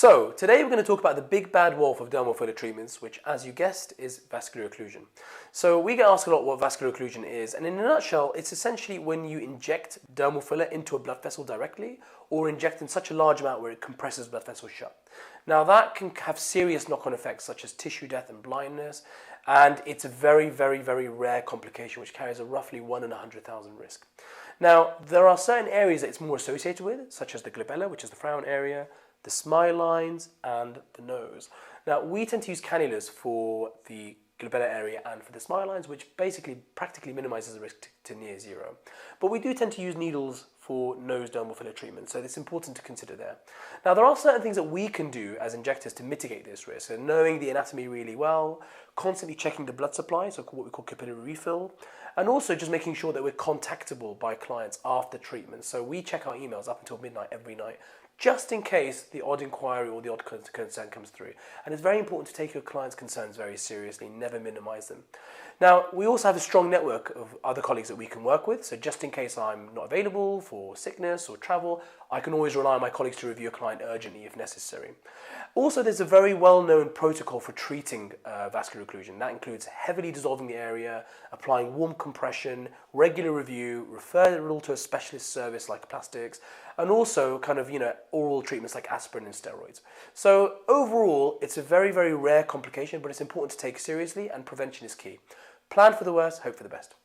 So, today we're going to talk about the big bad wolf of dermal filler treatments, which, as you guessed, is vascular occlusion. So, we get asked a lot what vascular occlusion is, and in a nutshell, it's essentially when you inject dermal filler into a blood vessel directly, or inject in such a large amount where it compresses blood vessels shut. Now, that can have serious knock-on effects, such as tissue death and blindness, and it's a very, very, very rare complication, which carries a roughly 1 in 100,000 risk. Now, there are certain areas that it's more associated with, such as the glabella, which is the frown area, the smile lines, and the nose. Now, we tend to use cannulas for the glabella area and for the smile lines, which basically practically minimizes the risk to near zero. But we do tend to use needles for nose dermal filler treatment, so it's important to consider there. Now, there are certain things that we can do as injectors to mitigate this risk. So knowing the anatomy really well, constantly checking the blood supply, so what we call capillary refill, and also just making sure that we're contactable by clients after treatment. So we check our emails up until midnight every night, just in case the odd inquiry or the odd concern comes through. And it's very important to take your clients' concerns very seriously, never minimize them. Now, we also have a strong network of other colleagues that we can work with, so just in case I'm not available for sickness or travel, I can always rely on my colleagues to review a client urgently if necessary. Also, there's a very well-known protocol for treating vascular occlusion. That includes heavily dissolving the area, applying warm compression, regular review, referral to a specialist service like plastics, and also oral treatments like aspirin and steroids. So overall, it's a very, very rare complication, but it's important to take seriously, and prevention is key. Plan for the worst, hope for the best.